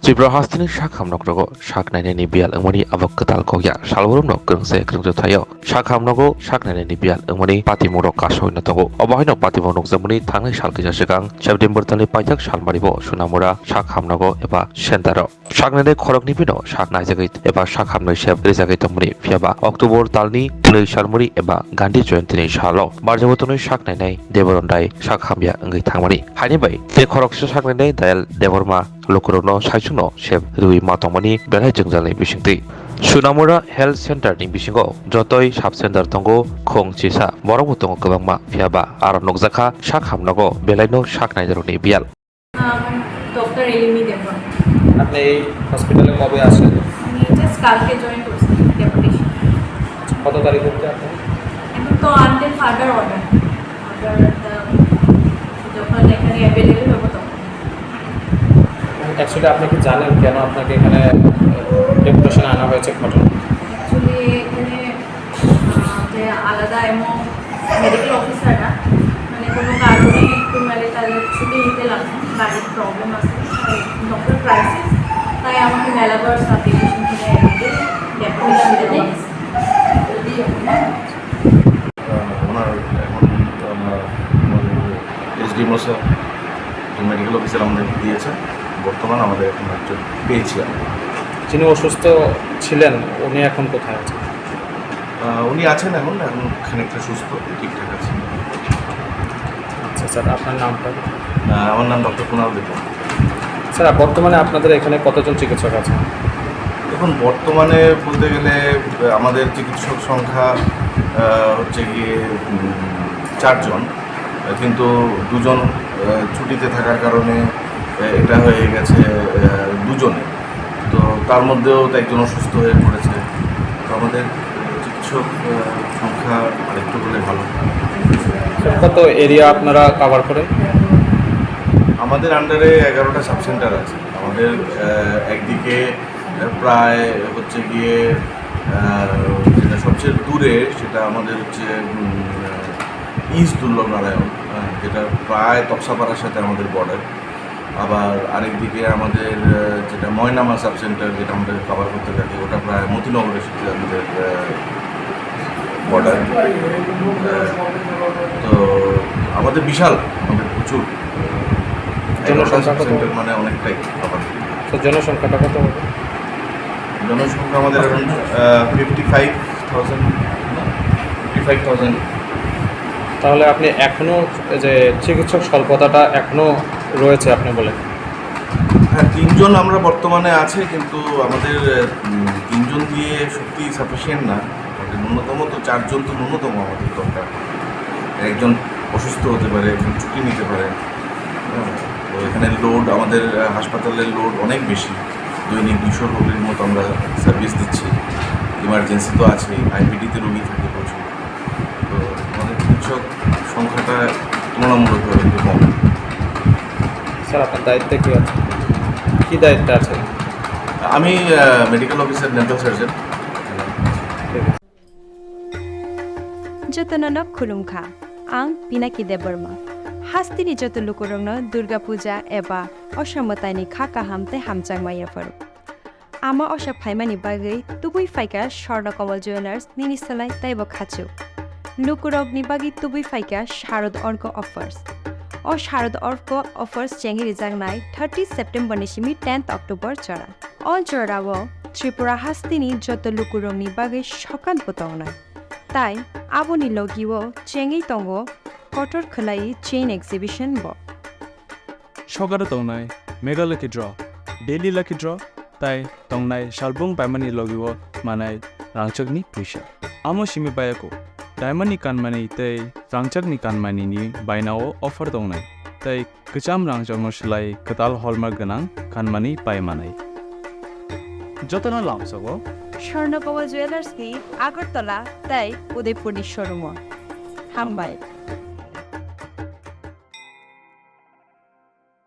Tripura hastini shak hamnokrogo shak nainani bial angmani abak ketal kogya salborumno krungse krungjo thayo shak hamnogo shak nainani bial angmani patimurok kasoi natongo obahaino patimurok jamani thangnai salkija sigang September tali pajak salmaribo Sonamura shak hamnogo eba sentaro shak nainai khorokni bino shak naijagai eba shak hamnai seb rejagai tongmani phiaba October talni 2 salmari eba Gandhi Jayantini salo barjabotoni shak nainai deborondai shak hamya angai thangmani haini bai te khorokse shak nainai dayal deborma Kwrwi saisuno seb Rwnani matongmani belai Jwngjal bisingti Sonamura Health Center ni bisingo jotoi sub center tongo khong chisa borok tongo kwbangma phiaba aro nokjaka shak hamnago belaino shak naijaroni bial doctor এলিমি দেবন আপনি এই হসপিটালে কবে আসেন? আমি just কালকে join করছি ডেপুটেশন। কত তারিখ করতে আপনি? এখন তো আনটিল ফার্দার অর্ডার যখন এখানে অ্যাভেলেবল হবে তখন। অ্যাকচুয়ালি আপনি কি জানেন কেন আপনাকে এখানে ডেপুটেশনে আনা হয়েছে ঘটনা? অ্যাকচুয়ালি এখানে যে আলাদা এমন মেডিকেল অফিসাররা মানে কোনো কারণে একটু মানে তাদের ছুটি নিতে লাগছে, বাড়ির প্রবলেম আছে, ডক্টর ক্রাইসিস, তাই আমাকে মেলাবার অ্যাপ্লিকেশন থেকে ডেপুটেশন দিতে বলেছে। ওনার এখন এসডিএমও স্যার মেডিকেল অফিসার আমাদের দিয়েছে, বর্তমান আমাদের এখন একজন পেয়েছি আমরা। যিনি অসুস্থ ছিলেন উনি এখন কোথায় আছেন? উনি আছেন এখন খানিকটা সুস্থ, ঠিকঠাক আছে। আচ্ছা স্যার, আপনার নামটা? আমার নাম ডক্টর কুণাল দেব। স্যার, বর্তমানে আপনাদের এখানে কতজন চিকিৎসক আছেন? এখন বর্তমানে বলতে গেলে আমাদের চিকিৎসক সংখ্যা হচ্ছে গিয়ে 4 জন, কিন্তু 2 জন ছুটিতে থাকার কারণে এটা হয়ে গেছে 2 জনে। তো তার মধ্যেও তো একজন অসুস্থ হয়ে পড়েছে। তো আমাদের চিকিৎসক সংখ্যা আরেকটু হলে ভালো। কত এরিয়া আপনারা কভার করেন? আমাদের আন্ডারে 11টা সাব সেন্টার আছে। আমাদের একদিকে প্রায় হচ্ছে গিয়ে যেটা সবচেয়ে দূরে সেটা আমাদের হচ্ছে ইস্ট দুর্লভ নারায়ণ, যেটা প্রায় তপসাপাড়ার সাথে আমাদের বর্ডার। আবার আরেকদিকে আমাদের যেটা ময়নামা সাব সেন্টার, যেটা আমাদের কভার করতে থাকি, ওটা প্রায় মতিনগরের সাথে আমাদের বর্ডার। তো আমাদের বিশাল, আমাদের প্রচুর জনসংখ্যা কত? সেন্টার মানে অনেকটাই কভার। তো জনসংখ্যাটা কত হবে? জনসংখ্যা আমাদের এখন 55,000। তাহলে আপনি এখনও যে চিকিৎসক স্বল্পতাটা এখনও রয়েছে আপনি বলেন? হ্যাঁ, 3 জন আমরা বর্তমানে আছে, কিন্তু আমাদের 3 জন দিয়ে সত্যি সাফিসিয়েন্ট না। ন্যূনতম তো 4 জন তো ন্যূনতম আমাদের দরকার। একজন অসুস্থ হতে পারে, একজন ছুটি নিতে পারে। তো এখানে লোড, আমাদের হাসপাতালের লোড অনেক বেশি। দৈনিক 200 রোগীর মতো আমরা সার্ভিস দিচ্ছি। ইমার্জেন্সি তো আছেই, আইপিডিতে রোগী থাকে প্রচুর। তো আমাদের চিকিৎসক সংখ্যাটা তুলনামূলকভাবে একটু কম। স্যার, আপনার দায়িত্বে কী আছে? কী দায়িত্বে আছে? আমি medical officer, dental surgeon. Jotono khulumkha ang Pinaki Deborma Hastini joto lukurongno Durga Puja eba Osamataini kha kahamte hamchangmaya foru Ama osa phaimani bagai tubui faika Swarngchati Jewelers ninisalai taibo khachu Lukurogni bagi tubui faika Sharad Orko offers O Sharad Orko offers chengi rijangnai 30 September nishimi 10th October chora All chorawo Tripura Hastini joto lukurongni bagai shokan potongnai তাই আবনি লগিও চেঙ্গি তঙ্গ কটর খলাই চেইন exhibition ব সগার তংনাই mega lucky draw daily lucky draw তাই তংনাই শালবং পাইমানি লগিও মানাই রাংচকনি প্রিশা আমো সিমি বায়াকো ডায়মন্ডনি কানমানি তাই রাংচকনি কানমানি নি বাইনাও অফার তংনাই তাই কচাম রাংচকনো সলাই কতাল হলমার্ক গনাং কানমানি পাইমানাই যতনা লামসগো স্বর্ণকমল জুয়েলার্স নি আগরতলা তাই উদয়পুরনি শোরুম হামবাই